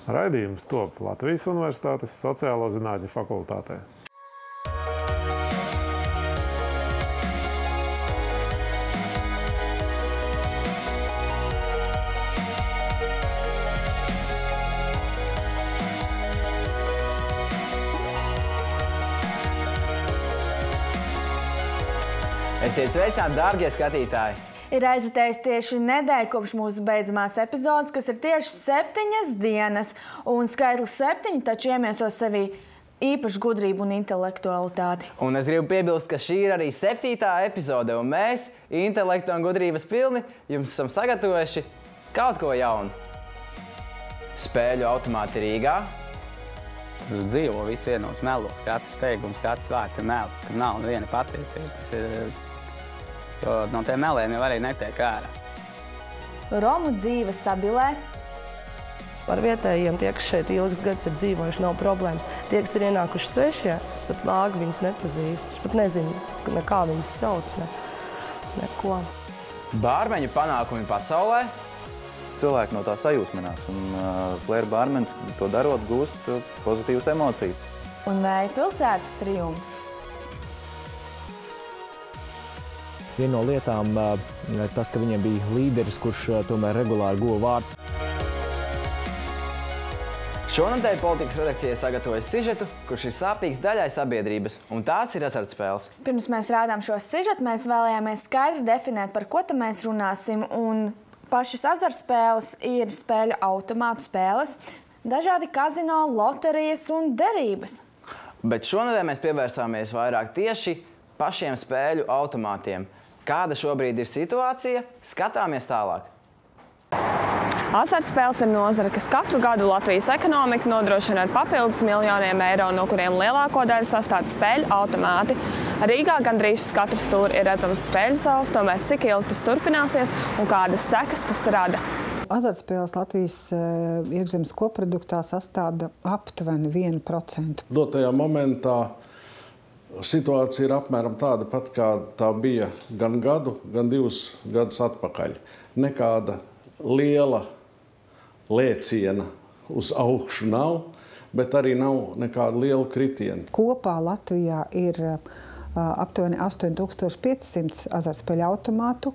Raidījums top Latvijas Universitātes Sociālo zinātņu fakultātē. Esiet sveicināti, dārgie skatītāji! Ir aizritējusi tieši nedēļa kopš mūsu beidzamās epizodes, kas ir tieši 7 dienas. Un skaitlis 7 taču iemieso sevī īpašu gudrību un intelektualitāti. Un es gribu piebilst, ka šī ir arī 7. epizode, un mēs, intelekta un gudrības pilni, jums esam sagatavojuši kaut ko jaunu. Spēļu automāti Rīgā. Dzīvo visi vienos melos, katrs teikums, katrs vārds ir meli, ka nav neviena patiesība. Tas ir, jo no tiem meliem jau arī netiek ārā. Romu dzīve Sabilē. Par vietējiem tie, kas šeit ilgas gadus ir dzīvojuši, nav problēmas. Tie, kas ir ienākuši svešie, es pat lāgu viņus nepazīstu. Es pat nezinu, kā viņus sauc, neko. Bārmeņu panākumi pasaulē. Cilvēki no tā sajūsminās, un Claire Bārmenis to darot gūst pozitīvas emocijas. Un Vēja pilsētas triumfs. Viena no lietām tas, ka viņiem bija līderis, kurš tomēr regulāri guva vārtu. Šonadēļ politikas redakcijai sagatavojas sižetu, kurš ir sāpīgs daļai sabiedrības, un tās ir azartspēles. Pirms mēs rādām šo sižetu, mēs vēlējāmies skaidri definēt, par ko tad mēs runāsim. Un pašas azartspēles ir spēļu automātu spēles, dažādi kazino, loterijas un derības. Bet šonadēļ mēs pievērsāmies vairāk tieši pašiem spēļu automātiem. Kāda šobrīd ir situācija? Skatāmies tālāk. Azartspēles ir nozare, kas katru gadu Latvijas ekonomiku nodrošina ar papildus miljoniem eiro, no kuriem lielāko daļu sastāv spēļu automāti. Rīgā gandrīz uz katru stūri ir redzams spēļu zāles, tomēr cik ilgi tas turpināsies un kādas sekas tas rada. Azartspēles Latvijas iekšzemes koproduktā sastāda aptuveni 1%. Dotajā momentā situācija ir apmēram tāda pat, kā tā bija gan gadu, gan 2 gadus atpakaļ. Nekāda liela lēciena uz augšu nav, bet arī nav nekāda liela kritiena. Kopā Latvijā ir aptuveni 8500 azartspēļu automātu,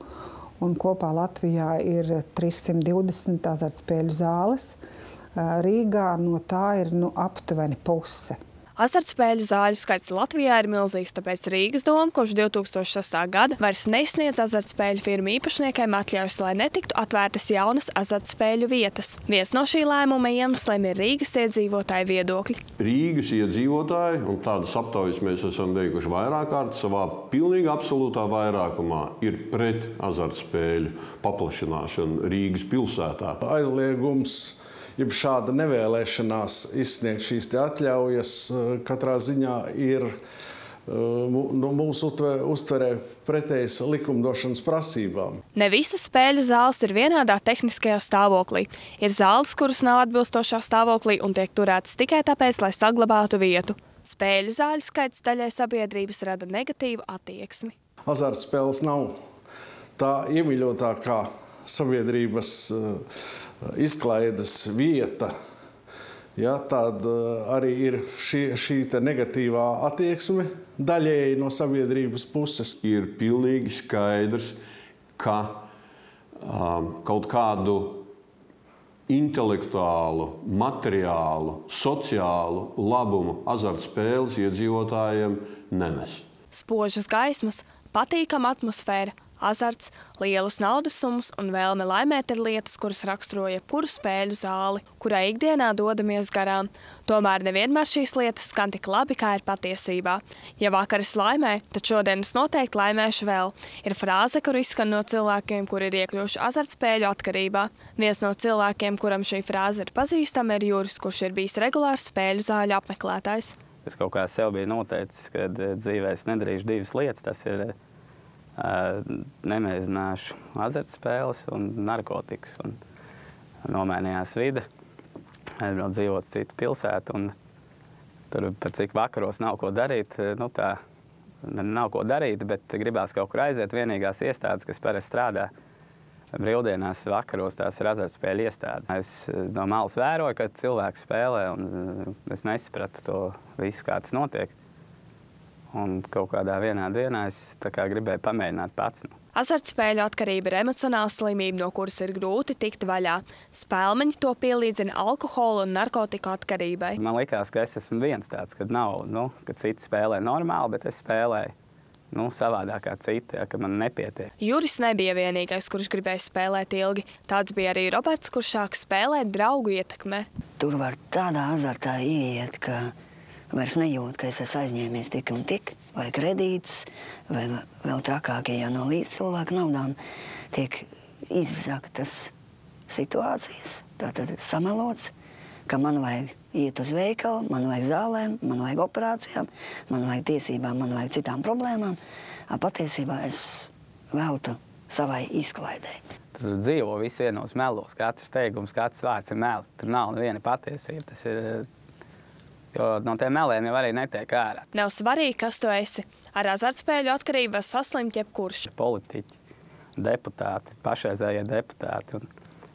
un kopā Latvijā ir 320 azartspēļu zāles. Rīgā no tā ir aptuveni puse. Azartspēļu zāļu skaits Latvijā ir milzīgs, tāpēc Rīgas doma kopš 2006. gada vairs nesniedz azartspēļu firmu īpašniekiem atļaujas, lai netiktu atvērtas jaunas azartspēļu vietas. Viens no šī lēmuma iemesliem ir Rīgas iedzīvotāju viedokļi. Rīgas iedzīvotāji, un tādas aptaujas mēs esam veikuši vairāk kārt, savā pilnīgi absolūtā vairākumā ir pret azartspēļu paplašināšanu Rīgas pilsētā. Aizliegums, jeb šāda nevēlēšanās izsniegt šīs atļaujas, katrā ziņā ir mūsu uztverē pretējas likumdošanas prasībām. Ne visas spēļu zāles ir vienādā tehniskajā stāvoklī. Ir zāles, kuras nav atbilstošā stāvoklī un tiek turētas tikai tāpēc, lai saglabātu vietu. Spēļu zāļu skaits daļai sabiedrības rada negatīvu attieksmi. Azartspēles nav tā iemīļotākā sabiedrības izklaides vieta, ja, tad arī ir šī negatīvā attieksme daļēji no sabiedrības puses. Ir pilnīgi skaidrs, ka kaut kādu intelektuālu, materiālu, sociālu labumu azartspēles iedzīvotājiem nenes. Spožas gaismas, patīkama atmosfēra, azarts, lielas naudas summas un vēlme laimēt ir lietas, kuras raksturo jebkuru spēļu zāli, kurai ikdienā dodamies garām. Tomēr nevienmēr šīs lietas skan tik labi, kā ir patiesībā. Ja vakar es laimēju, tad šodien es noteikti laimēšu vēl. Ir frāze, kur izskan no cilvēkiem, kuri ir iekļuvuši azartspēļu atkarībā. Viens no cilvēkiem, kuram šī frāze ir pazīstama, ir Juris, kurš ir bijis regulārs spēļu zāļu apmeklētājs. Es kaut kā sev biju noteicis, ka dzīvē es nedarīšu 2 lietas. Tas ir nemēģināšu azartspēles un narkotikas. Un nomainījās vide, aizbraucu dzīvot citu pilsētu, un tur par cik vakaros nav ko darīt, nav ko darīt, bet gribās kaut kur aiziet. Vienīgās iestādes, kas parasti strādā brīvdienās vakaros tās ir azartspēļu iestādes. Es no malas vēroju, kad cilvēki spēlē, un es nesapratu to visu, kā tas notiek. Un kaut kādā vienā dienā es gribēju pamēģināt pats. Azartspēļu atkarība ir emocionāla slimība, no kuras ir grūti tikt vaļā. Spēlmeņi to pielīdzina alkohola un narkotiku atkarībai. Man likās, ka es esmu viens tāds, kad nav, ka citi spēlē normāli, bet es spēlēju savādāk kā citi, ka man nepietiek. Juris nebija vienīgais, kurš gribēja spēlēt ilgi. Tāds bija arī Roberts, kurš sāk spēlēt draugu ietekmē. Tur var tādā azartā ieiet, ka vairs nejūt, ka es esmu aizņēmies tik un tik, vai kredītus, vai vēl trakākie, ja no līdzcilvēku naudām tiek izzaktas situācijas, tātad samelots, ka man vajag iet uz veikalu, man vajag zālēm, man vajag operācijām, man vajag tiesībām, man vajag citām problēmām. Patiesībā es veltu savai izklaidei. Tur dzīvo visi vienos melos, katrs teikums, katrs vārds ir meli. Tur nav neviena patiesība. Tas ir, jo no tiem meliem jau arī netiek ārā. Nav svarīgi, kas tu esi. Ar azartspēļu atkarību var saslimt jebkurš. Politiķi, deputāti, pašreizējie deputāti,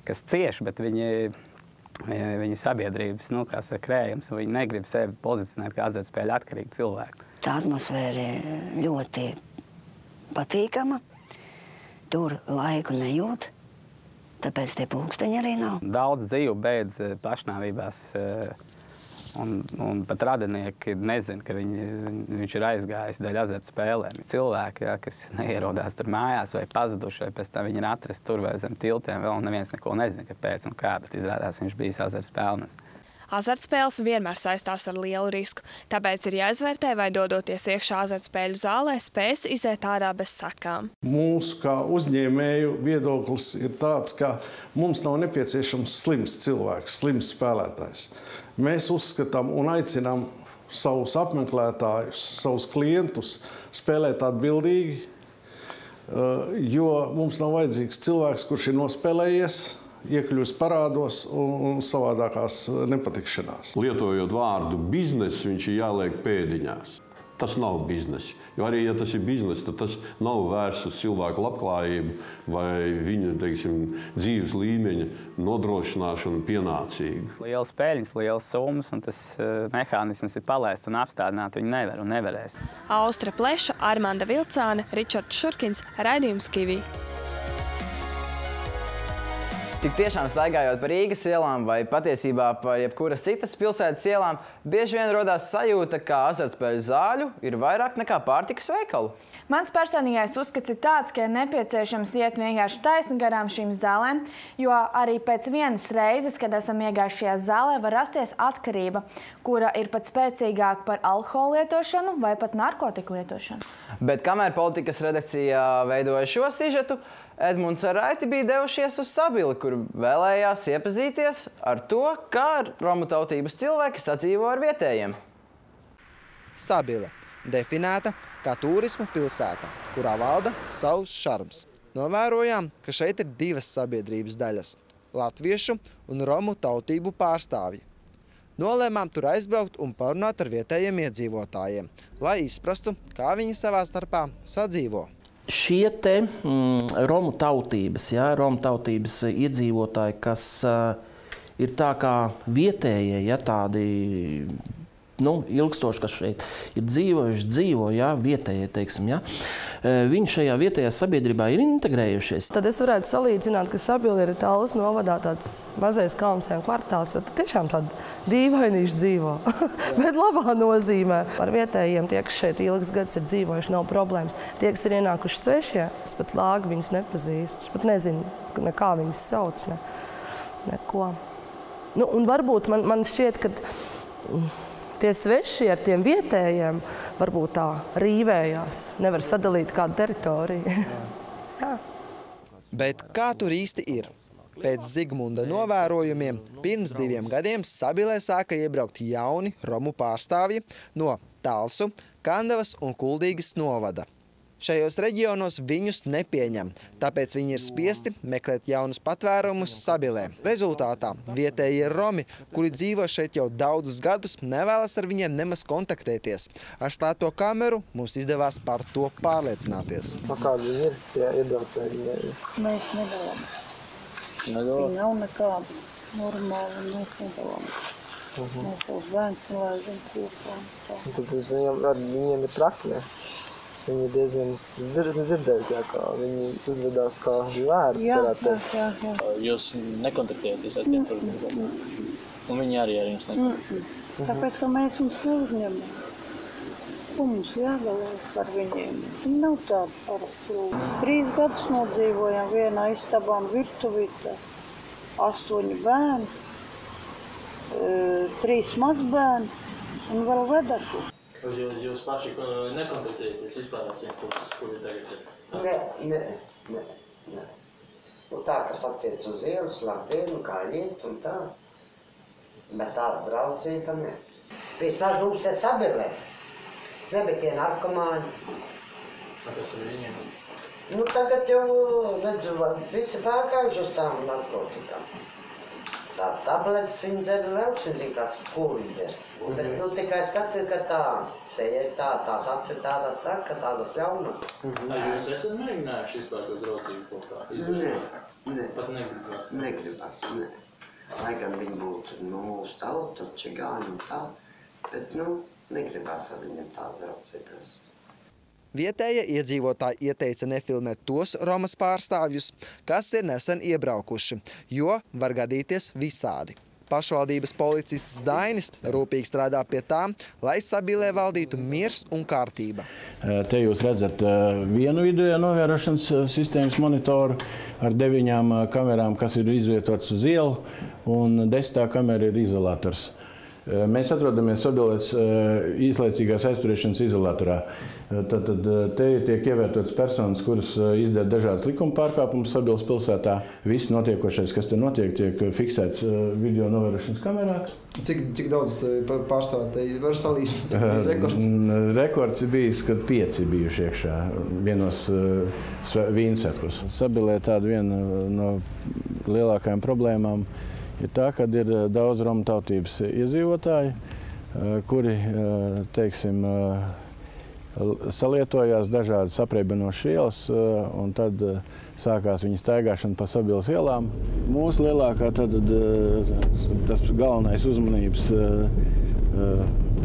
kas cieši, bet viņi sabiedrības, kā saka, krējums, un viņi negrib sevi pozicionēt kā azartspēļu atkarīgu cilvēku. Tā atmosfēra ir ļoti patīkama. Tur laiku nejūt, tāpēc tie pulksteņi arī nav. Daudz dzīvu beidz pašnāvībās. Un pat radinieki nezina, ka viņš ir aizgājis dēļ azartspēlēm. Cilvēki, kas neierodās tur mājās vai pazuduši, vai pēc tam viņi ir atrasti tur vai zem tiltiem, vēl neviens neko nezina, kāpēc un kā, bet izrādās viņš bijis azartspēlnis. Azartspēles vienmēr saistās ar lielu risku, tāpēc ir jāizvērtē, vai dodoties iekšā azartspēļu zālē, spēs iziet ārā bez sekām. Mūsu kā uzņēmēju viedoklis ir tāds, ka mums nav nepieciešams slims cilvēks, slims spēlētājs. Mēs uzskatām un aicinām savus apmeklētājus, savus klientus spēlēt atbildīgi, jo mums nav vajadzīgs cilvēks, kurš ir nospēlējies, iekļūst parādos un savādākās nepatikšanās. Lietojot vārdu biznes, viņš ir jāliek pēdiņās. Tas nav bizness. Jo arī, ja tas ir bizness, tad tas nav vērsts uz cilvēku labklājību vai viņu, dzīves līmeņa nodrošināšanu pienācīgu. Lielas peļņas, lielas summas, un tas mehānisms ir palaists un apstādināt viņu nevar un nevarēs. Austra Pleša, Armanda Vilcāne, Ričards Šurkins, raidījums Kivī. Tik tiešām staigājot pa Rīgas ielām vai patiesībā par jebkuras citas pilsētas ielām, bieži vien rodās sajūta, ka azartspēļu zāļu ir vairāk nekā pārtikas veikalu. Mans personīgais uzskats ir tāds, ka ir nepieciešams iet vienkārši taisni garām šīm zālēm, jo arī pēc vienas reizes, kad esam iegājuši šajā zālē, var rasties atkarība, kura ir pat spēcīgāka par alkoholu lietošanu vai pat narkotiku lietošanu. Bet kamēr politikas redakcijā veidoja šo sižetu, Edmunds ar Raiti bija devušies uz Sabili, kur vēlējās iepazīties ar to, kā romu tautības cilvēki sadzīvo ar vietējiem. Sabile definēta kā turisma pilsēta, kurā valda savs šarms. Novērojām, ka šeit ir divas sabiedrības daļas – latviešu un romu tautību pārstāvji. Nolēmām tur aizbraukt un parunāt ar vietējiem iedzīvotājiem, lai izprastu, kā viņi savā starpā sadzīvo. Šie te romu tautības iedzīvotāji, kas ir tā kā vietējie, tādi ilgstoši, kas šeit ir dzīvo, vietējie, viņi šajā vietējā sabiedrībā ir integrējušies. Tad es varētu salīdzināt, ka Sabile ir Talvas novadā tāds mazais Kalncēm kvartāls, jo tiešām tādi dīvainīši dzīvo, bet labā nozīmē. Ar vietējiem tie, kas šeit ilgas gadus ir dzīvojuši, nav problēmas. Tie, kas ir ienākuši svešie, es pat lāgi viņus nepazīstu, es pat nezinu, kā viņus sauc, neko. Un varbūt man šķiet, ka tie sveši ar tiem vietējiem varbūt tā rīvējās. Nevar sadalīt kādu teritoriju. Jā. Bet kā tur īsti ir? Pēc Zigmunda novērojumiem pirms 2 gadiem Sabilē sāka iebraukt jauni romu pārstāvji no Talsu, Kandavas un Kuldīgas novada. Šajos reģionos viņus nepieņem, tāpēc viņi ir spiesti meklēt jaunus patvērumus Sabilē. Rezultātā vietējie romi, kuri dzīvo šeit jau daudzus gadus, nevēlas ar viņiem nemaz kontaktēties. Ar slēgto kameru mums izdevās par to pārliecināties. Kādi viņi ir tie iebraucēji? Mēs nedalāmies. Viņi nav nekādi normāli, mēs nedalāmies. Mēs savus bērnus nelaižam kopā. Tad viņiem ir traki, ne? Viņi diezgan, esmu dzirdējusi, ka viņi uzvedās kā vērti. Jā. Jūs nekontaktējaties ar tiem organizācijām? Un viņi arī ar jums nekontaktējas? Tāpēc, ka mēs mums neuzņemam. Un mums jāgalās ar viņiem. Viņi nav tādi parasti. 3 gadus nodzīvojam vienā istabā un virtuvītē. 8 bērni, 3 mazbērni un vēl vedaku. Jūs paši nekontaktējaties vispār ar tiem, kuri tagad ir? Nē. Nu tā, kas attiec uz ielas, labdienu, kā iet un tā. Bet tāda draudzība ne. Vispār mums te Sabilē. Nebija tie narkomāņi. Kas ir viņiem? Nu tagad jau, redzu, visi pārkājuši uz tām narkotikām. Tā tabletes viņi dzer, vēl viņi zina, ko viņi dzer. Bet nu tikai skatu, ka tā seja ir tā, tās acis tādas saka, tādas ļaunas. Jūs esat mēģinājuši vispār to draudzību kaut kā izveidot? Nē. Pat negribās? Negribās, nē. Lai gan viņi būtu mūsu tauta, čigāni un tā, bet negribās ar viņiem tādu draudzību. Vietējie iedzīvotāji ieteica nefilmēt tos Romas pārstāvjus, kas ir nesen iebraukuši, jo var gadīties visādi. Pašvaldības policists Dainis rūpīgi strādā pie tā, lai Sabilē valdītu miers un kārtība. Te jūs redzat vienu video novērošanas sistēmas monitoru ar 9 kamerām, kas ir izvietotas uz ielu, un 10. kamera ir izolators. Mēs atrodamies Sabilēs īslaicīgās aizturēšanas izolatorā. Tad te tiek ievietotas personas, kuras izdara dažādas likuma pārkāpumus Sabiles pilsētā. Viss notiekošais, kas te notiek, tiek fiksēts video novērošanas kamerā. Cik daudz pārstāvā te var salīst? Rekords? Rekords ir bijis, kad 5 bijuši iekšā vienos vīnsvētkos. Sabilē tāda viena no lielākajām problēmām ir tā, ka ir daudz romu tautības iedzīvotāji, kuri, teiksim, salietojās dažādas apreibinošas vielas, un tad sākās viņa staigāšana pa Sabiles ielām. Mūsu lielākā tas galvenais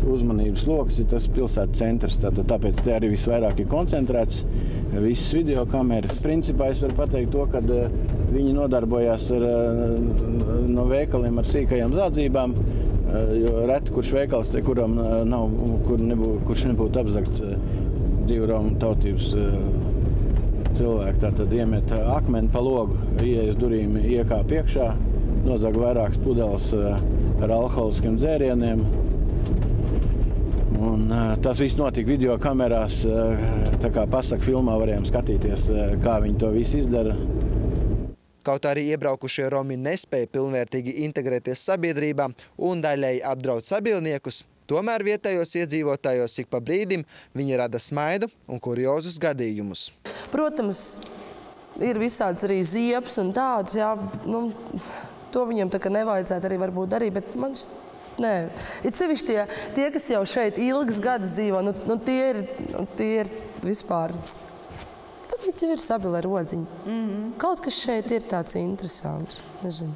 uzmanības loks ir tas pilsētas centrs. Tāpēc te arī visvairāk ir koncentrēts visas videokameras. Principā es varu pateikt to, ka viņi nodarbojās no veikaliem ar sīkajām zādzībām, jo reti kurš veikals te, kurš nebūtu apzagts 2 romu tautības cilvēki. Tātad iemet akmeni pa logu, ieejas durīm iekāp iekšā, nozag vairākas pudeles ar alkoholiskiem dzērieniem. Un tas viss notika video kamerās, tā kā pasaka filmā varējām skatīties, kā viņi to visu izdara. Kaut arī iebraukušie romi nespēja pilnvērtīgi integrēties sabiedrībā un daļēji apdraud sabilniekus, tomēr vietējos iedzīvotājos ik pa brīdim viņi rada smaidu un kuriozus gadījumus. Protams, ir visāds arī ziepes un tāds, jā, to viņiem tā kā nevajadzētu arī varbūt darīt, bet man nē. Ir sevišķi tie, kas jau šeit ilgas gadus dzīvo, tie ir vispār. Tāpēc jau ir Sabilē rodziņa. Kaut kas šeit ir tāds interesants. Nezinu.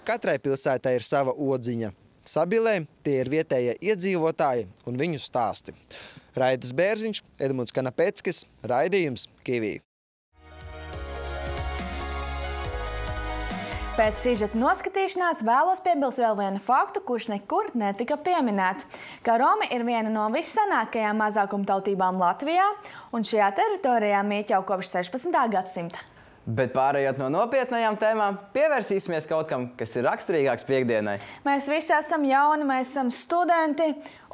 Katrai pilsētai ir sava odziņa. Sabilē tie ir vietējie iedzīvotāji un viņu stāsti. Raidis Bērziņš, Edmunds Kanapeckis, raidījums Kivī. Pēc sižeta noskatīšanās vēlos piebilst vēl vienu faktu, kurš nekur netika pieminēts, ka romi ir viena no vissenākajām mazākumtautībām Latvijā, un šajā teritorijā mīt jau kopš 16. gadsimta. Bet pārējot no nopietnajām tēmām, pievērsīsimies kaut kam, kas ir raksturīgāks piekdienai. Mēs visi esam jauni, mēs esam studenti,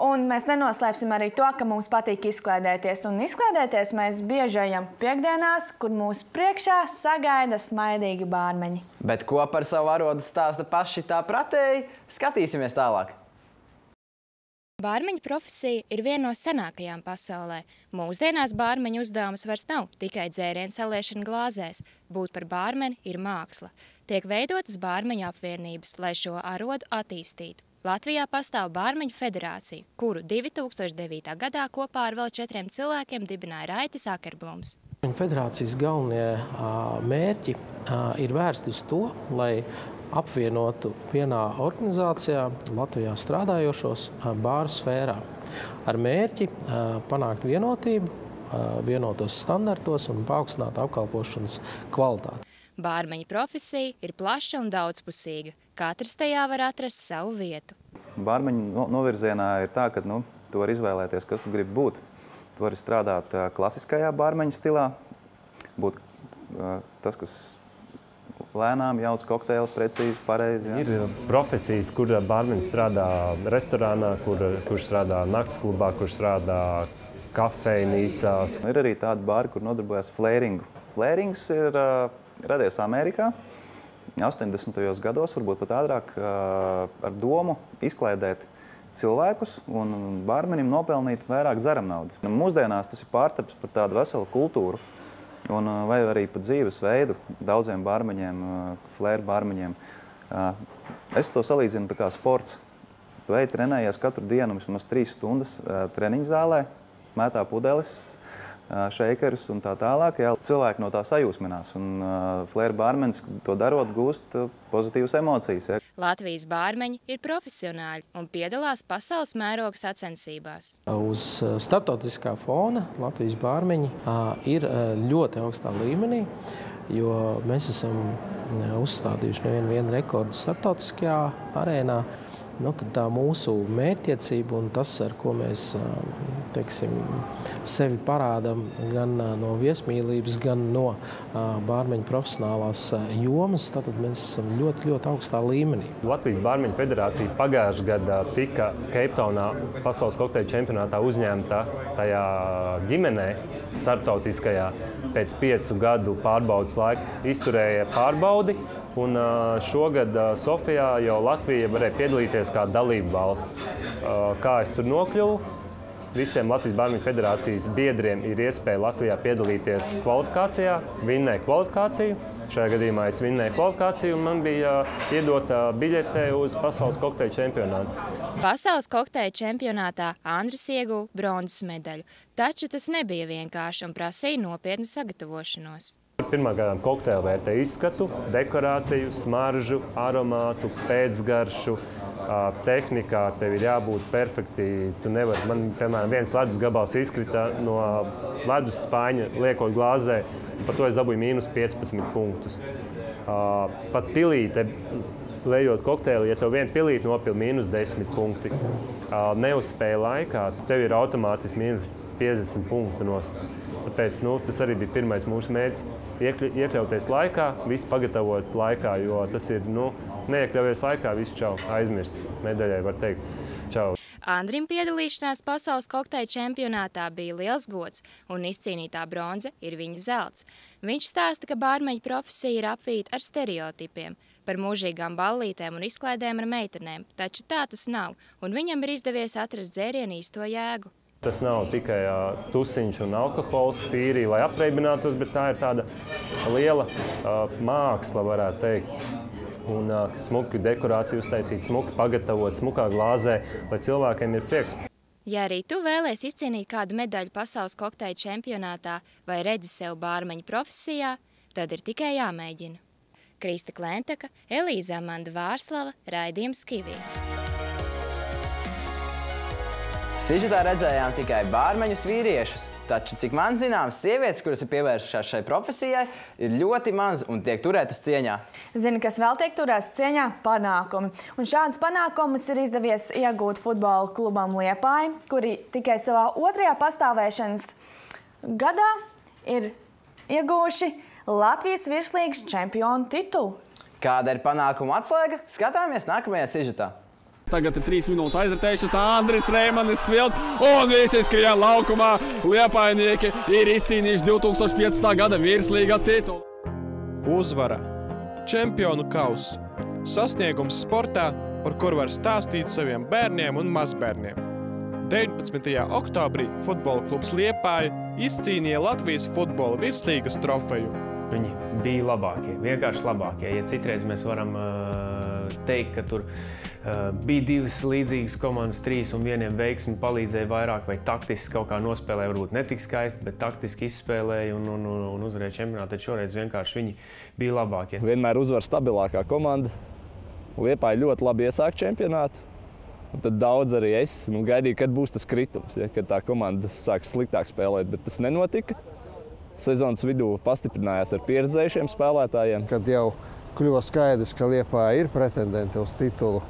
un mēs nenoslēpsim arī to, ka mums patīk izklaidēties. Un izklaidēties mēs bieži ejam piekdienās, kur mūsu priekšā sagaida smaidīgi bārmeņi. Bet ko par savu arodu stāsta paši tā pratēji, skatīsimies tālāk. Bārmeņa profesija ir viena no senākajām pasaulē. Mūsdienās bārmeņa uzdevums vairs nav tikai dzērienu saliešana glāzēs. Būt par bārmeni ir māksla. Tiek veidotas bārmeņa apvienības, lai šo arodu attīstītu. Latvijā pastāv Bārmeņu federācija, kuru 2009. gadā kopā ar vēl 4 cilvēkiem dibināja Raitis Akerblums. Federācijas galvenie mērķi ir vērsti uz to, lai apvienotu vienā organizācijā Latvijā strādājošos bāru sfērā ar mērķi panākt vienotību, vienotos standartos un paaugstināt apkalpošanas kvalitāti. Bārmeņa profesija ir plaša un daudzpusīga. Katrs tajā var atrast savu vietu. Bārmeņa novirzienā ir tā, ka tu vari izvēlēties, kas tu gribi būt. Tu vari strādāt klasiskajā bārmeņa stilā, būt tas, kas lēnām jauc kokteili, precīzi, pareizi. Ja? Ir profesijas, kur bārmeņi strādā restorānā, kur strādā naktsklubā, kur strādā kafejnīcās. Ir arī tādi bāri, kur nodarbojas flēringu. Flērings ir radies Amerikā 80. gados, varbūt pat ātrāk, ar domu izklaidēt cilvēkus un bārmenim nopelnīt vairāk dzeramnaudu. Mūsdienās tas ir pārtaps par tādu veselu kultūru vai arī pat dzīves veidu daudziem bārmeņiem, flēru bārmeņiem. Es to salīdzinu tā kā sports. Tu ej trenējies katru dienu vismaz 3 stundas treniņu zālē, mētā pudeles, šeikerus un tā tālāk. Jā, cilvēki no tā sajūsminās, un flēru bārmenis to darot gūst pozitīvas emocijas. Jā. Latvijas bārmeņi ir profesionāļi un piedalās pasaules mēroga sacensībās. Uz starptautiskā fona Latvijas bārmeņi ir ļoti augstā līmenī, jo mēs esam uzstādījuši nevienu rekordu starptautiskajā arēnā. Tad tā mūsu mērķtiecība un tas, ar ko mēs sevi parādām gan no viesmīlības, gan no bārmeņu profesionālās jomas, tad mēs esam ļoti, ļoti augstā līmenī. Latvijas Bārmeņu federācija pagājušajā gadā tika Keiptaunā pasaules kokteļu čempionātā uzņemta tajā ģimenē starptautiskajā pēc 5 gadu pārbaudas laika izturēja pārbaudi. Un šogad Sofijā jau Latvija varēja piedalīties kā dalību valsts. Kā es tur nokļuvu? Visiem Latvijas Bārmeņu federācijas biedriem ir iespēja Latvijā piedalīties kvalifikācijā, vinnēja kvalifikāciju. Šajā gadījumā es vinnēju kvalifikāciju un man bija iedota biļete uz pasaules kokteļu čempionātu. Pasaules kokteļu čempionātā Andris ieguva bronzas medaļu, taču tas nebija vienkārši un prasīja nopietnu sagatavošanos. Pirmkārt, kokteili vērtē izskatu, dekorāciju, smaržu, aromātu, pēcgaršu, tehnikā. Tev ir jābūt perfekti. Tu nevari, man, piemēram, viens ledus gabals izkrita no ledus spaiņa, liekot glāzē, par to es dabūju mīnus 15 punktus. Pat pilīte, lejot kokteili, ja tev viena pilīte nopil mīnus 10 punkti. Neuzspēja laikā, tev ir automātiski mīnus 50 punktu nost. Tāpēc tas arī bija pirmais mūsu mērķis. Iekļauties laikā, visu pagatavot laikā, jo tas ir, neiekļauties laikā, visu čau, aizmirst. Medaļai var teikt čau. Andrim piedalīšanās pasaules kokteļu čempionātā bija liels gods, un izcīnītā bronze ir viņa zelts. Viņš stāsta, ka bārmeņa profesija ir apvīta ar stereotipiem, par mūžīgām ballītēm un izklaidēm ar meitenēm, taču tā tas nav, un viņam ir izdevies atrast dzērienu īsto jēgu. Tas nav tikai tusiņš un alkohols tīri, lai apreibinātos, bet tā ir tāda liela māksla, varētu teikt. Un smuki dekorāciju uztaisīt, smuki pagatavot, smukā glāzē, lai cilvēkiem ir prieks. Ja arī tu vēlies izcīnīt kādu medaļu pasaules kokteļu čempionātā vai redzi sev bārmeņa profesijā, tad ir tikai jāmēģina. Krista Klentaka, Elīza Amanda Vārslava, raidījums Kivī. Sižetā redzējām tikai bārmeņus vīriešus, taču, cik man zināms, sievietes, kuras ir pievēršušās šai profesijai, ir ļoti maz un tiek turētas cieņā. Zini, kas vēl tiek turēts cieņā? Panākumi. Un šādus panākumus ir izdevies iegūt futbola klubam Liepāja, kuri tikai savā 2. pastāvēšanas gadā ir ieguvuši Latvijas virslīgas čempionu titulu. Kāda ir panākuma atslēga? Skatāmies nākamajā sižetā. Tagad ir 3 minūtes aizritējušas, Andris Reimanis svilt un visi skrien laukumā. Liepainieki ir izcīnījuši 2015. gada virslīgas titulu. Uzvara, čempionu kauss, sasniegums sportā, par kur var stāstīt saviem bērniem un mazbērniem. 19. oktobrī futbola klubs Liepāja izcīnīja Latvijas futbola virslīgas trofeju. Viņi bija labākie, vienkārši labākie. Ja citreiz mēs varam teikt, ka tur bija divas līdzīgas komandas, trīs, un vieniem veiksmi palīdzēja vairāk vai taktiski kaut kā nospēlēja, varbūt ne tik skaisti, bet taktiski izspēlēja un uzvarēja čempionātu. Tad šoreiz vienkārši viņi bija labākie. Vienmēr uzvar stabilākā komanda. Liepāja ļoti labi iesāk čempionātu. Un tad daudz arī es gaidīju, kad būs tas kritums, kad tā komanda sāks sliktāk spēlēt, bet tas nenotika. Sezonas vidū pastiprinājās ar pieredzējušiem spēlētājiem. Kad jau kļuva skaidrs, ka Liepāja ir pretendenti uz titulu,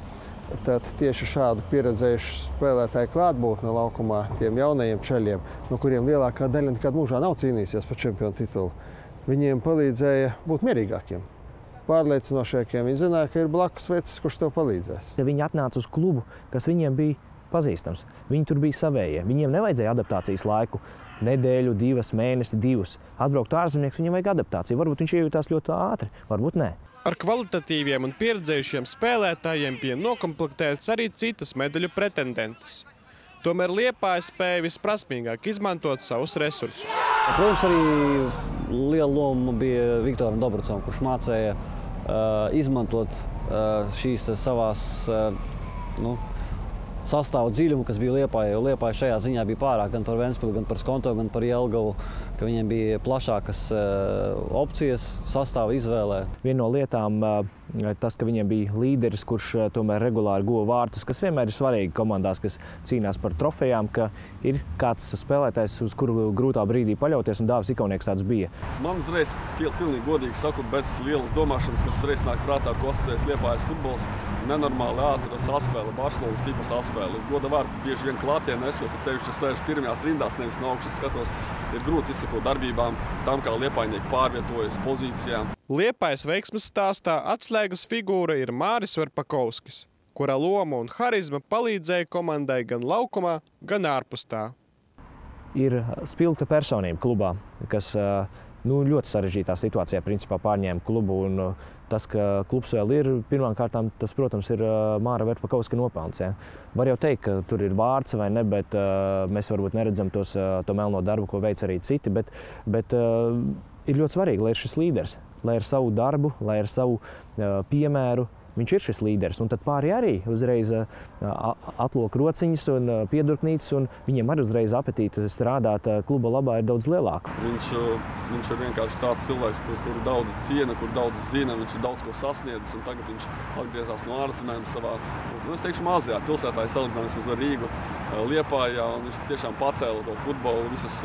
tad tieši šādu pieredzējušu spēlētāju klātbūtne laukumā, tiem jaunajiem čeļiem, no kuriem lielākā daļa nekad mūžā nav cīnījusies par čempionu titulu, viņiem palīdzēja būt mierīgākiem, pārliecinošākiem. Viņi zināja, ka ir blakus vecis, kurš tev palīdzēs. Ja viņi atnāca uz klubu, kas viņiem bija pazīstams, viņi tur bija savējie. Viņiem nevajadzēja adaptācijas laiku. Nedēļu, divas, mēnesi, divus. Atbraukt ārzemnieks, viņam vajag adaptāciju. Varbūt viņš iejūtās ļoti ātri, varbūt nē. Ar kvalitatīviem un pieredzējušiem spēlētājiem bija nokomplektēts arī citas medaļu pretendentes. Tomēr Liepāja spēja visprasmīgāk izmantot savus resursus. Protams, arī liela loma bija Viktoram Dobracam, kurš mācēja izmantot šīs savās sastāvu dziļumu, kas bija Liepājai, jo Liepāja šajā ziņā bija pārāk gan par Ventspili, gan par Skonto, gan par Jelgavu, ka viņiem bija plašākas opcijas sastāva izvēlē. Viena no lietām tas, ka viņiem bija līderis, kurš tomēr regulāri guva vārtus, kas vienmēr ir svarīgi komandās, kas cīnās par trofejām, ka ir kāds spēlētājs, uz kuru grūtā brīdī paļauties, un Dāvis Ikaunieks tāds bija. Man uzreiz, pilnīgi godīgi sakot, bez lielas domāšanas, kas uzreiz nāk prātā, ko asociējas Liepājas futbols, nenormāli ātra saspēle, Barcelonas tipa saspēle. Es goda vārdu bieži vien klātienu esot, ceļš, es sēžu pirmajās rindās, nevis no augšas skatos, ir grūti izsekot darbībām, tam, kā liepājnieki pārvietojas pozīcijām. Liepājas veiksmes stāstā atslēgas figūra ir Māris Verpakovskis, kura loma un harizma palīdzēja komandai gan laukumā, gan ārpus tā. Ir spilgta personība klubā, kas ļoti sarežģītā situācijā principā pārņēma klubu, un tas, ka klubs vēl ir, pirmām kārtām, tas, protams, ir Māra Verpakovska nopelns. Ja. Var jau teikt, ka tur ir vārds vai ne, bet mēs varbūt neredzam to melno darbu, ko veic arī citi, bet ir ļoti svarīgi, lai ir šis līderis, lai ar savu darbu, lai ar savu piemēru, viņš ir šis līderis. Un tad pāri arī uzreiz atlok rociņas un piedurknītes, un viņiem arī uzreiz apetīte strādāt kluba labā ir daudz lielāka. Viņš ir vienkārši tāds cilvēks, kuru daudz ciena, kur daudz zina, viņš ir daudz ko sasniedzis, un tagad viņš atgriezās no ārzemēm savā, es teikšu, mazajā pilsētā, salīdzinājums ar Rīgu, Liepājā, un viņš tiešām pacēla to futbolu, visus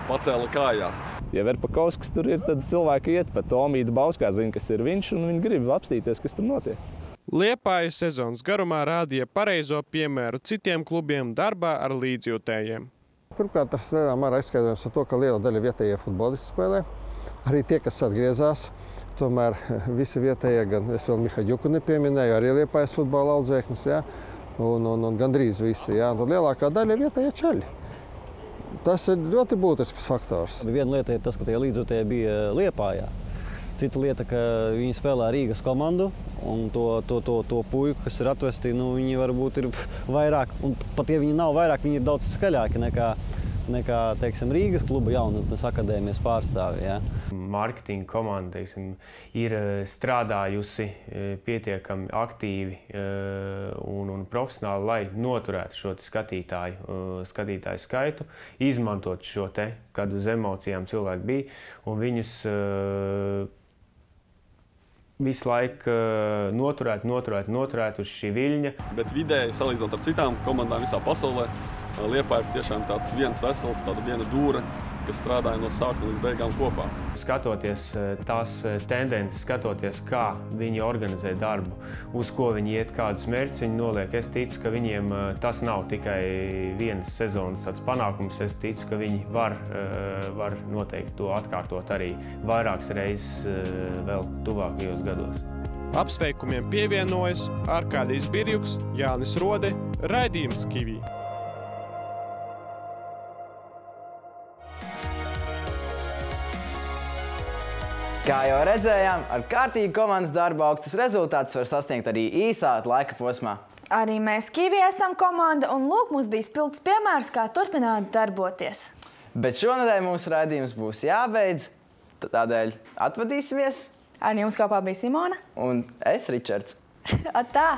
pacēla kājās. Ja Verpakovskis tur ir, tad cilvēki iet, pat Omīda Bauskā zina, kas ir viņš, un viņi grib apstīties, kas tur notiek. Liepāja sezonas garumā rādīja pareizo piemēru citiem klubiem darbā ar līdzjūtējiem. Pirmkārt, tas lielā mērā izskaidrojams ar to, ka liela daļa vietējie futbolisti spēlē. Arī tie, kas atgriezās, tomēr visi vietējie, gan es vēl Mihaļuku nepieminēju, arī Liepājas futbola audzēknis, ja, un gandrīz visi. Ja. Un lielākā daļa vietējie čeļi. Tas ir ļoti būtisks faktors. Viena lieta ir tas, ka tie līdzjūtēji bija Liepājā. Cita lieta, ka viņi spēlē Rīgas komandu, un to puiku, kas ir atvesti, viņi varbūt ir vairāk, un pat ja viņi nav vairāk, viņi ir daudz skaļāki nekā teiksim, Rīgas kluba jaunatnes akadēmijas pārstāvji. Ja. Marketinga komanda, teiksim, ir strādājusi pietiekami aktīvi un profesionāli, lai noturētu šo skatītāju skaitu, izmantot šo te, kad uz emocijām cilvēki bija, un viņus visu laiku noturēt uz šī viļņa. Bet vidēji, salīdzinot ar citām komandām visā pasaulē, Liepāja tiešām tāds viens vesels, tāda viena dūra, kas strādāja no sākuma līdz beigām kopā. Skatoties tās tendences, skatoties, kā viņi organizē darbu, uz ko viņi iet, kādus mērķus viņi noliek, es ticu, ka viņiem tas nav tikai vienas sezonas tāds panākums. Es ticu, ka viņi var noteikti to atkārtot arī vairākas reizes vēl tuvākajos gados. Apsveikumiem pievienojas Arkādijs Birjuks, Jānis Rode, raidījums Kivī. Kā jau redzējām, ar kārtīgu komandas darbu augstus rezultātus var sasniegt arī īsā laika posmā. Arī mēs Kiwi esam komanda, un lūk, mums bija spilgts piemērs, kā turpināt darboties. Bet šonedēļ mūsu raidījums būs jābeidz, tādēļ atvadīsimies. Ar jums kopā bija Simona. Un es, Ričards. Atā!